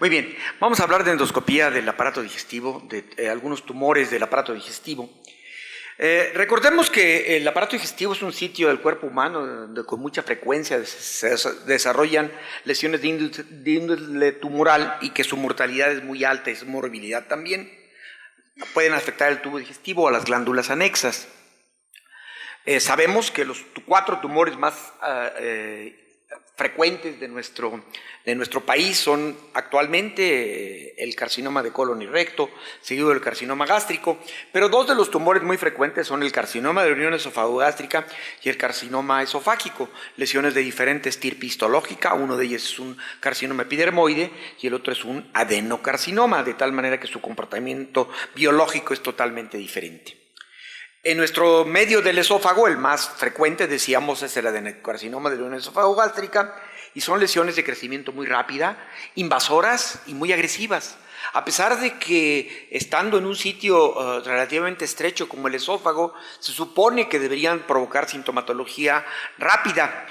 Muy bien, vamos a hablar de endoscopía del aparato digestivo, de algunos tumores del aparato digestivo. Recordemos que el aparato digestivo es un sitio del cuerpo humano donde con mucha frecuencia se desarrollan lesiones de índole tumoral y que su mortalidad es muy alta y su morbilidad también. Pueden afectar el tubo digestivo o las glándulas anexas. Sabemos que los 4 tumores más frecuentes de nuestro país son actualmente el carcinoma de colon y recto, seguido del carcinoma gástrico, pero 2 de los tumores muy frecuentes son el carcinoma de la unión esofagogástrica y el carcinoma esofágico, lesiones de diferente estirpe histológica. Uno de ellos es un carcinoma epidermoide y el otro es un adenocarcinoma, de tal manera que su comportamiento biológico es totalmente diferente. En nuestro medio del esófago, el más frecuente, decíamos, es el adenocarcinoma de la unión esofagogástrica, y son lesiones de crecimiento muy rápida, invasoras y muy agresivas. A pesar de que estando en un sitio relativamente estrecho como el esófago, se supone que deberían provocar sintomatología rápida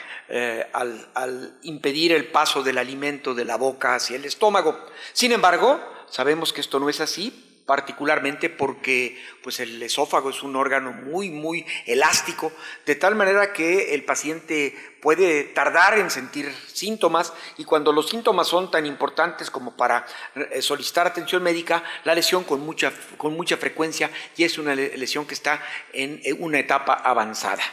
al impedir el paso del alimento de la boca hacia el estómago. Sin embargo, sabemos que esto no es así, particularmente porque pues el esófago es un órgano muy elástico, de tal manera que el paciente puede tardar en sentir síntomas, y cuando los síntomas son tan importantes como para solicitar atención médica, la lesión con mucha frecuencia y es una lesión que está en una etapa avanzada.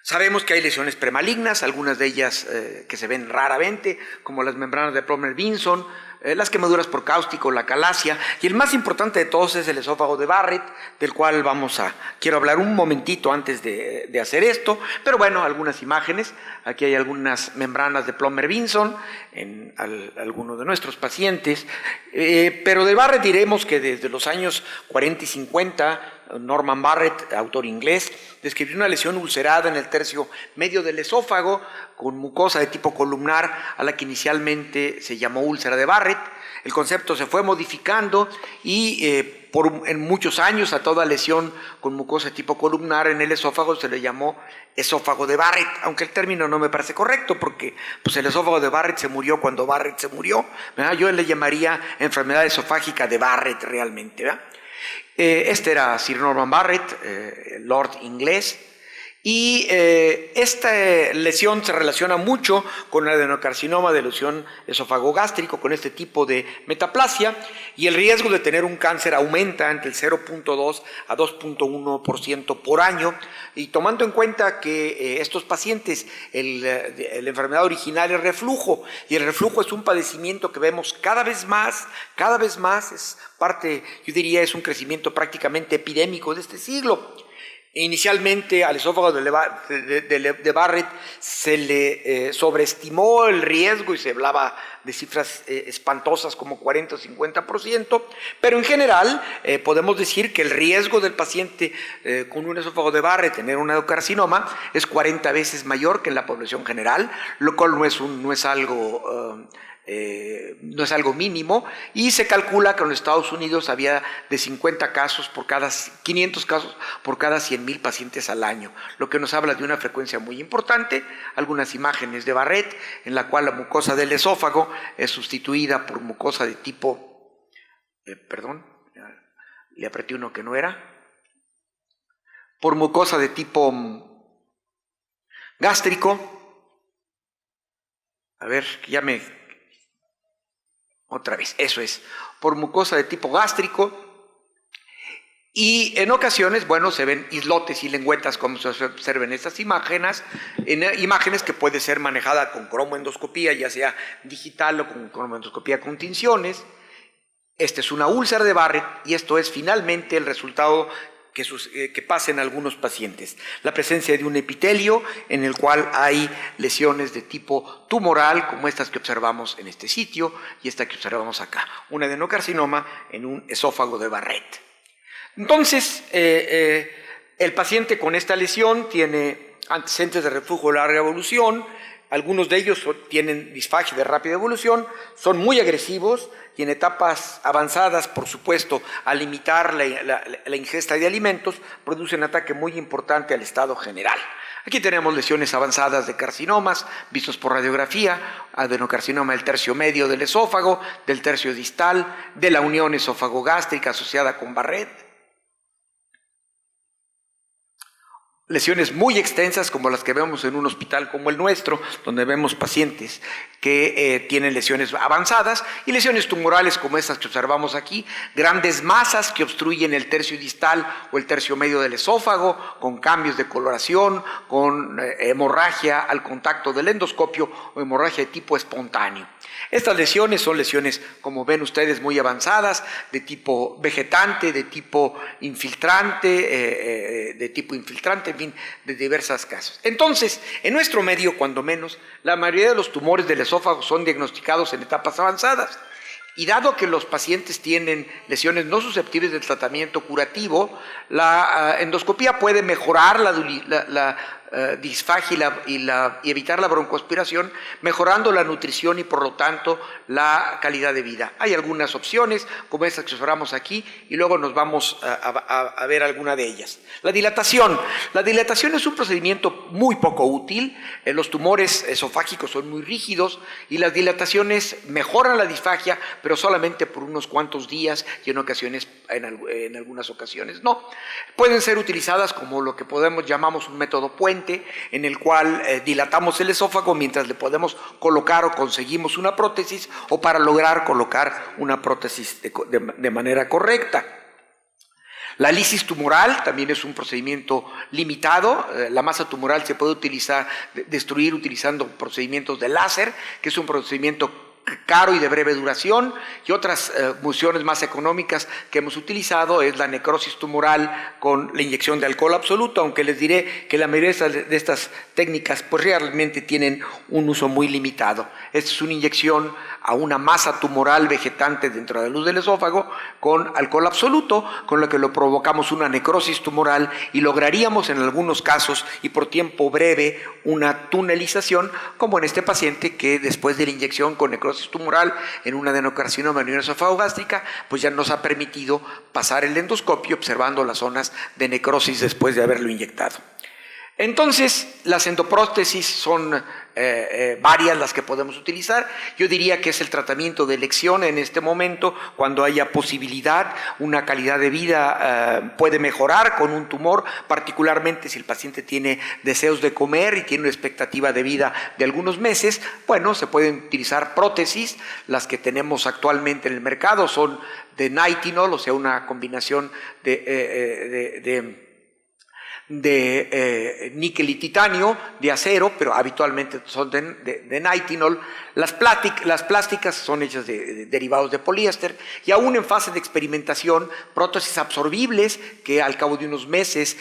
Sabemos que hay lesiones premalignas, algunas de ellas que se ven raramente, como las membranas de Plummer-Vinson, las quemaduras por cáustico, la calasia, y el más importante de todos es el esófago de Barrett, del cual quiero hablar un momentito antes de hacer esto, pero bueno, algunas imágenes. Aquí hay algunas membranas de Plummer-Vinson en algunos de nuestros pacientes, pero de Barrett diremos que desde los años 40 y 50, Norman Barrett, autor inglés, describió una lesión ulcerada en el tercio medio del esófago con mucosa de tipo columnar, a la que inicialmente se llamó úlcera de Barrett. El concepto se fue modificando y en muchos años a toda lesión con mucosa de tipo columnar en el esófago se le llamó esófago de Barrett, aunque el término no me parece correcto porque pues, el esófago de Barrett se murió cuando Barrett se murió, ¿verdad? Yo le llamaría enfermedad esofágica de Barrett realmente, ¿verdad? Este era Sir Norman Barrett, Lord inglés, y esta lesión se relaciona mucho con el adenocarcinoma de la unión esofagogástrico, con este tipo de metaplasia, y el riesgo de tener un cáncer aumenta entre el 0.2 a 2.1% por año, y tomando en cuenta que estos pacientes, la enfermedad original es reflujo, y el reflujo es un padecimiento que vemos cada vez más, es parte, yo diría, es un crecimiento prácticamente epidémico de este siglo. Inicialmente al esófago de Barrett se le sobreestimó el riesgo y se hablaba de cifras espantosas como 40 o 50%, pero en general podemos decir que el riesgo del paciente con un esófago de Barrett tener un adenocarcinoma es 40 veces mayor que en la población general, lo cual no es algo mínimo, y se calcula que en los Estados Unidos había de 500 casos por cada 100,000 pacientes al año, lo que nos habla de una frecuencia muy importante. Algunas imágenes de Barrett en la cual la mucosa del esófago es sustituida por mucosa de tipo, le apreté uno que no era, por mucosa de tipo gástrico. A ver, otra vez, eso es, por mucosa de tipo gástrico, y en ocasiones, bueno, se ven islotes y lengüetas como se observan en estas imágenes, que puede ser manejada con cromoendoscopía, ya sea digital o con cromoendoscopía con tinciones. Esta es una úlcera de Barrett y esto es finalmente el resultado que pasa en algunos pacientes. La presencia de un epitelio en el cual hay lesiones de tipo tumoral, como estas que observamos en este sitio y esta que observamos acá, un adenocarcinoma en un esófago de Barrett. Entonces, el paciente con esta lesión tiene antecedentes de reflujo de larga evolución. Algunos de ellos tienen disfagia de rápida evolución, son muy agresivos y en etapas avanzadas, por supuesto, al limitar la ingesta de alimentos, producen un ataque muy importante al estado general. Aquí tenemos lesiones avanzadas de carcinomas, vistos por radiografía, adenocarcinoma del tercio medio del esófago, del tercio distal, de la unión esófago-gástrica asociada con Barrett. Lesiones muy extensas como las que vemos en un hospital como el nuestro, donde vemos pacientes que tienen lesiones avanzadas y lesiones tumorales como estas que observamos aquí, grandes masas que obstruyen el tercio distal o el tercio medio del esófago, con cambios de coloración, con hemorragia al contacto del endoscopio o hemorragia de tipo espontáneo. Estas lesiones son lesiones, como ven ustedes, muy avanzadas, de tipo vegetante, de tipo infiltrante, en fin, de diversas casos. Entonces, en nuestro medio, cuando menos, la mayoría de los tumores del esófago son diagnosticados en etapas avanzadas. Y dado que los pacientes tienen lesiones no susceptibles del tratamiento curativo, la endoscopía puede mejorar la disfagia y evitar la broncoaspiración, mejorando la nutrición y por lo tanto la calidad de vida. Hay algunas opciones como estas que observamos aquí y luego nos vamos a ver alguna de ellas. La dilatación. La dilatación es un procedimiento muy poco útil. Los tumores esofágicos son muy rígidos y las dilataciones mejoran la disfagia, pero solamente por unos cuantos días y en algunas ocasiones no. Pueden ser utilizadas como lo que llamamos un método puente, en el cual dilatamos el esófago mientras le podemos colocar o conseguimos una prótesis o para lograr colocar una prótesis de manera correcta. La lisis tumoral también es un procedimiento limitado. La masa tumoral se puede destruir utilizando procedimientos de láser, que es un procedimiento caro y de breve duración, y otras funciones más económicas que hemos utilizado es la necrosis tumoral con la inyección de alcohol absoluto, aunque les diré que la mayoría de estas técnicas pues realmente tienen un uso muy limitado. Esta es una inyección a una masa tumoral vegetante dentro de la luz del esófago con alcohol absoluto, con lo que lo provocamos una necrosis tumoral y lograríamos en algunos casos y por tiempo breve una tunelización, como en este paciente que después de la inyección con necrosis tumoral en una adenocarcinoma de la unión esofágico-gástrica, pues ya nos ha permitido pasar el endoscopio observando las zonas de necrosis después de haberlo inyectado. Entonces, las endoprótesis son varias las que podemos utilizar. Yo diría que es el tratamiento de elección en este momento, cuando haya posibilidad, una calidad de vida puede mejorar con un tumor, particularmente si el paciente tiene deseos de comer y tiene una expectativa de vida de algunos meses. Bueno, se pueden utilizar prótesis. Las que tenemos actualmente en el mercado son de nitinol, o sea, una combinación de níquel y titanio, de acero, pero habitualmente son de nitinol. Las plásticas son hechas de derivados de poliéster y aún en fase de experimentación, prótesis absorbibles que al cabo de unos meses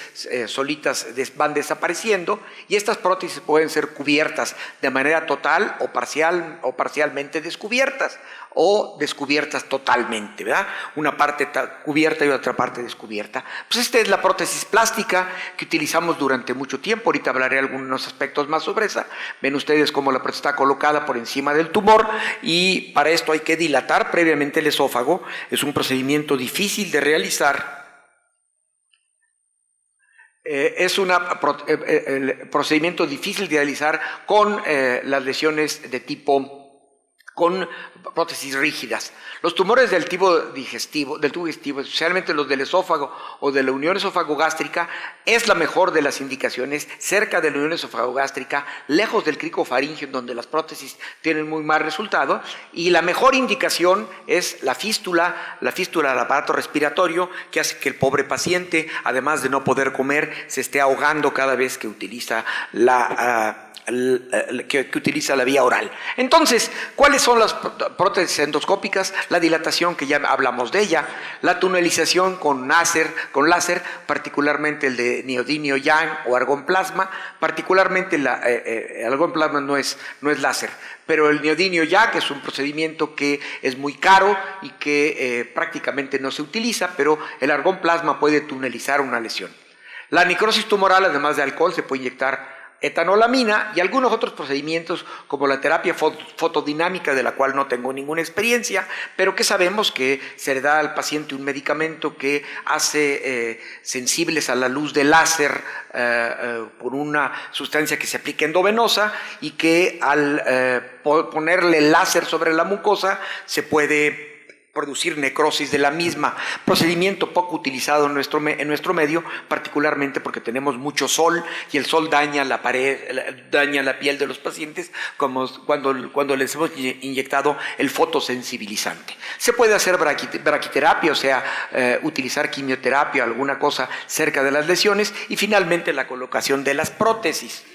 solitas van desapareciendo, y estas prótesis pueden ser cubiertas de manera total o parcialmente descubiertas o descubiertas totalmente, ¿verdad? Una parte cubierta y otra parte descubierta. Pues esta es la prótesis plástica que utilizamos durante mucho tiempo. Ahorita hablaré algunos aspectos más sobre esa. Ven ustedes cómo la prótesis está colocada por encima del tumor y para esto hay que dilatar previamente el esófago. Es un procedimiento difícil de realizar. Es un procedimiento difícil de realizar con las lesiones de tipo con prótesis rígidas. Los tumores del tubo digestivo, especialmente los del esófago o de la unión esófago-gástrica, es la mejor de las indicaciones, cerca de la unión esófago-gástrica, lejos del crico faríngeo, donde las prótesis tienen muy mal resultado, y la mejor indicación es la fístula del aparato respiratorio, que hace que el pobre paciente, además de no poder comer, se esté ahogando cada vez que utiliza que utiliza la vía oral. Entonces, ¿cuáles son las prótesis endoscópicas? La dilatación, que ya hablamos de ella, la tunelización con láser, particularmente el de neodimio yang o argón plasma, particularmente el argón plasma no es láser, pero el neodimio yang es un procedimiento que es muy caro y que prácticamente no se utiliza, pero el argón plasma puede tunelizar una lesión. La necrosis tumoral, además de alcohol, se puede inyectar etanolamina y algunos otros procedimientos como la terapia fotodinámica, de la cual no tengo ninguna experiencia, pero que sabemos que se le da al paciente un medicamento que hace sensibles a la luz de láser por una sustancia que se aplica endovenosa y que al ponerle láser sobre la mucosa se puede producir necrosis de la misma, procedimiento poco utilizado en nuestro medio, particularmente porque tenemos mucho sol y el sol daña la pared, daña la piel de los pacientes, como cuando les hemos inyectado el fotosensibilizante. Se puede hacer braquiterapia, o sea, utilizar quimioterapia, alguna cosa cerca de las lesiones, y finalmente la colocación de las prótesis.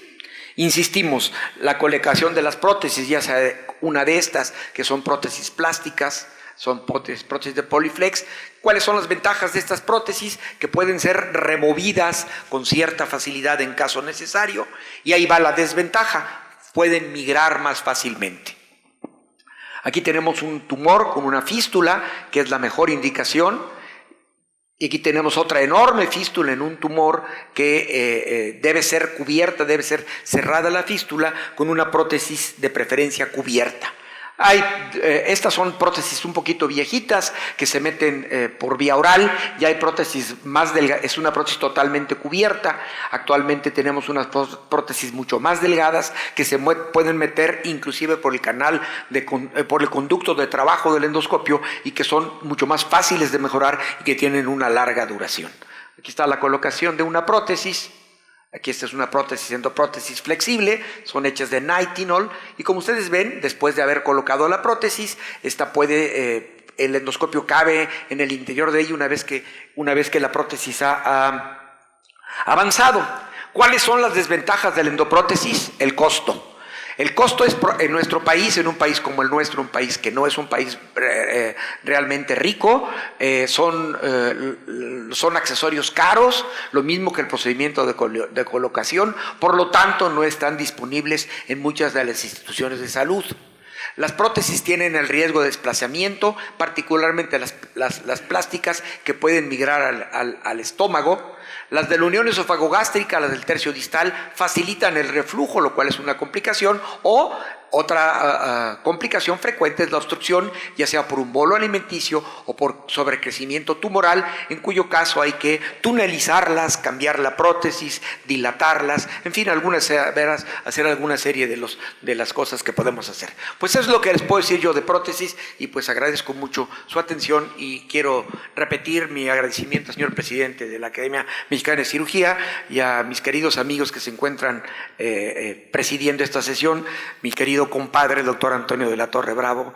Insistimos, la colocación de las prótesis, ya sea una de estas, que son prótesis plásticas, son prótesis de Poliflex. ¿Cuáles son las ventajas de estas prótesis? Que pueden ser removidas con cierta facilidad en caso necesario, y ahí va la desventaja, pueden migrar más fácilmente. Aquí tenemos un tumor con una fístula, que es la mejor indicación, y aquí tenemos otra enorme fístula en un tumor que debe ser cubierta, debe ser cerrada la fístula con una prótesis de preferencia cubierta. Estas son prótesis un poquito viejitas que se meten por vía oral, ya hay prótesis más delgadas, es una prótesis totalmente cubierta. Actualmente tenemos unas prótesis mucho más delgadas que se pueden meter inclusive por el canal, por el conducto de trabajo del endoscopio, y que son mucho más fáciles de mejorar y que tienen una larga duración. Aquí está la colocación de una prótesis. Aquí esta es una prótesis, endoprótesis flexible, son hechas de nitinol, y como ustedes ven, después de haber colocado la prótesis, esta el endoscopio cabe en el interior de ella una vez que la prótesis ha avanzado. ¿Cuáles son las desventajas de la endoprótesis? El costo. El costo es en nuestro país, en un país como el nuestro, un país que no es un país realmente rico, son accesorios caros, lo mismo que el procedimiento de colocación, por lo tanto no están disponibles en muchas de las instituciones de salud. Las prótesis tienen el riesgo de desplazamiento, particularmente las plásticas, que pueden migrar al estómago. Las de la unión esofagogástrica, las del tercio distal, facilitan el reflujo, lo cual es una complicación, o otra complicación frecuente es la obstrucción, ya sea por un bolo alimenticio o por sobrecrecimiento tumoral, en cuyo caso hay que tunelizarlas, cambiar la prótesis, dilatarlas, en fin, hacer alguna serie de las cosas que podemos hacer. Pues eso es lo que les puedo decir yo de prótesis, y pues agradezco mucho su atención, y quiero repetir mi agradecimiento al señor presidente de la Academia Mexicana de Cirugía y a mis queridos amigos que se encuentran presidiendo esta sesión, mi querido compadre, el doctor Antonio de la Torre Bravo,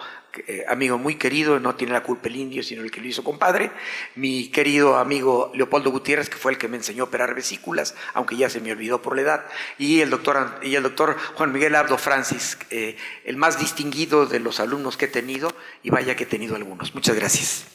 amigo muy querido, no tiene la culpa el indio, sino el que lo hizo compadre, mi querido amigo Leopoldo Gutiérrez, que fue el que me enseñó a operar vesículas, aunque ya se me olvidó por la edad, y el doctor Juan Miguel Abdo Francis, el más distinguido de los alumnos que he tenido, y vaya que he tenido algunos. Muchas gracias.